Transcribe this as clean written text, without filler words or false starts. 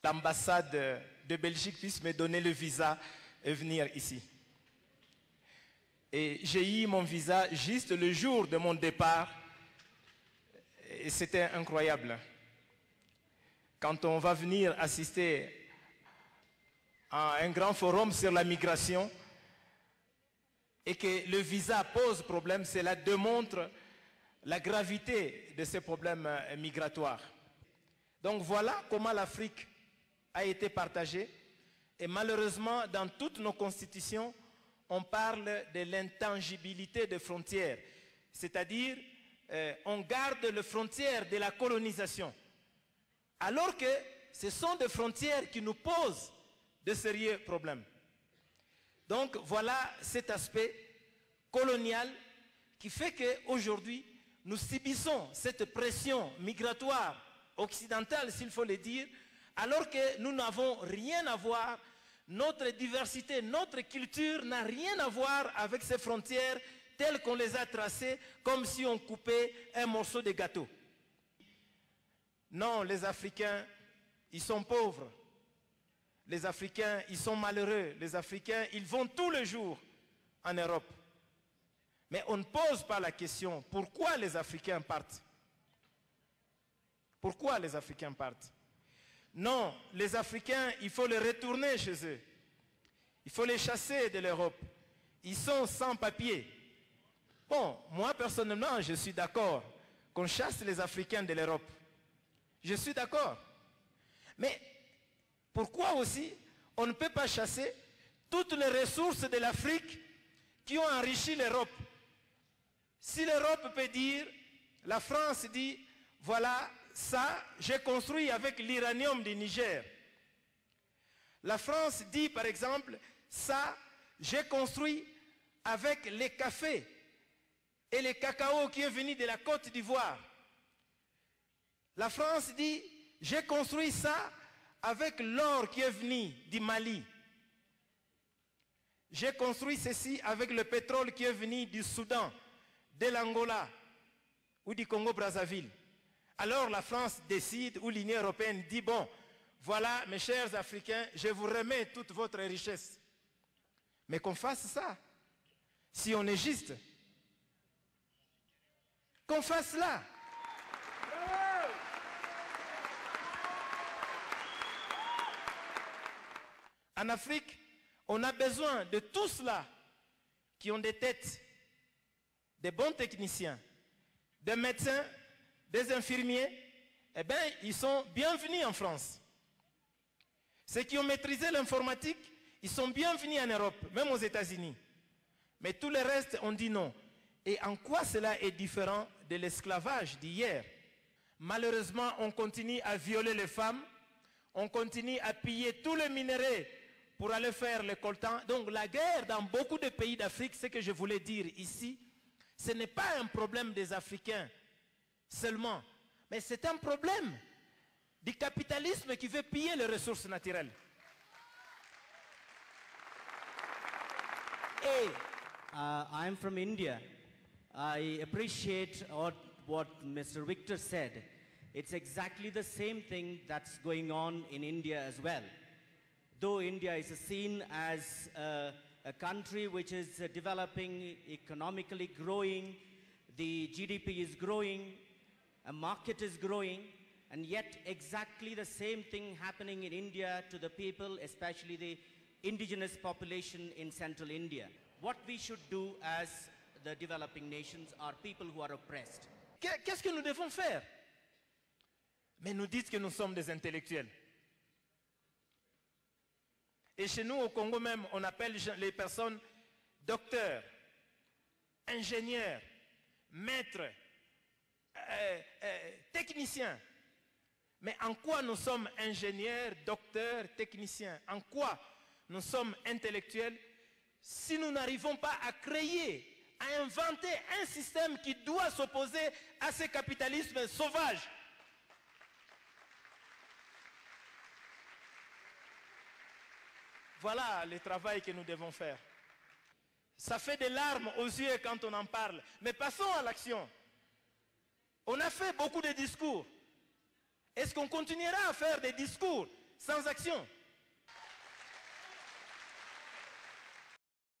l'ambassade de Belgique puisse me donner le visa et venir ici. Et j'ai eu mon visa juste le jour de mon départ. Et c'était incroyable. Quand on va venir assister à un grand forum sur la migration et que le visa pose problème, cela démontre la gravité de ces problèmes migratoires. Donc voilà comment l'Afrique a été partagée. Et malheureusement, dans toutes nos constitutions, on parle de l'intangibilité des frontières. C'est-à-dire, on garde les frontières de la colonisation. Alors que ce sont des frontières qui nous posent de sérieux problèmes. Donc voilà cet aspect colonial qui fait qu'aujourd'hui, nous subissons cette pression migratoire occidentale, s'il faut le dire, alors que nous n'avons rien à voir, notre diversité, notre culture n'a rien à voir avec ces frontières telles qu'on les a tracées, comme si on coupait un morceau de gâteau. Non, les Africains, ils sont pauvres. Les Africains, ils sont malheureux. Les Africains, ils vont tous les jours en Europe. Mais on ne pose pas la question, pourquoi les Africains partent? Pourquoi les Africains partent? Non, les Africains, il faut les retourner chez eux. Il faut les chasser de l'Europe. Ils sont sans papier. Bon, moi personnellement, je suis d'accord qu'on chasse les Africains de l'Europe. Je suis d'accord. Mais pourquoi aussi on ne peut pas chasser toutes les ressources de l'Afrique qui ont enrichi l'Europe? Si l'Europe peut dire, la France dit, voilà, ça, j'ai construit avec l'uranium du Niger. La France dit, par exemple, ça, j'ai construit avec les cafés et les cacao qui est venu de la Côte d'Ivoire. La France dit, j'ai construit ça avec l'or qui est venu du Mali. J'ai construit ceci avec le pétrole qui est venu du Soudan, de l'Angola ou du Congo-Brazzaville. Alors la France décide, ou l'Union européenne dit, bon, voilà mes chers Africains, je vous remets toute votre richesse. Mais qu'on fasse ça, si on est juste, qu'on fasse cela. En Afrique, on a besoin de tous ceux qui ont des têtes, des bons techniciens, des médecins, des infirmiers. Eh bien, ils sont bienvenus en France. Ceux qui ont maîtrisé l'informatique, ils sont bienvenus en Europe, même aux États-Unis. Mais tout le reste, on dit non. Et en quoi cela est différent de l'esclavage d'hier? Malheureusement, on continue à violer les femmes, on continue à piller tous les minerais pour aller faire le coltan. Donc la guerre dans beaucoup de pays d'Afrique, ce que je voulais dire ici, ce n'est pas un problème des Africains seulement, mais c'est un problème du capitalisme qui veut piller les ressources naturelles. Et I'm from India. I appreciate what Mr. Victor said. It's exactly the same thing that's going on in India as well. Though India is seen as a country which is developing, economically growing, the GDP is growing, a market is growing, and yet exactly the same thing happening in India to the people, especially the indigenous population in central India. What we should do as the developing nations are people who are oppressed. Qu'est-ce que nous devons faire? Mais nous dites que nous sommes des intellectuels. Et chez nous, au Congo même, on appelle les personnes docteurs, ingénieurs, maîtres, techniciens. Mais en quoi nous sommes ingénieurs, docteurs, techniciens? En quoi nous sommes intellectuels si nous n'arrivons pas à créer, à inventer un système qui doit s'opposer à ce capitalisme sauvage? Voilà le travail que nous devons faire. Ça fait des larmes aux yeux quand on en parle. Mais passons à l'action. On a fait beaucoup de discours. Est-ce qu'on continuera à faire des discours sans action.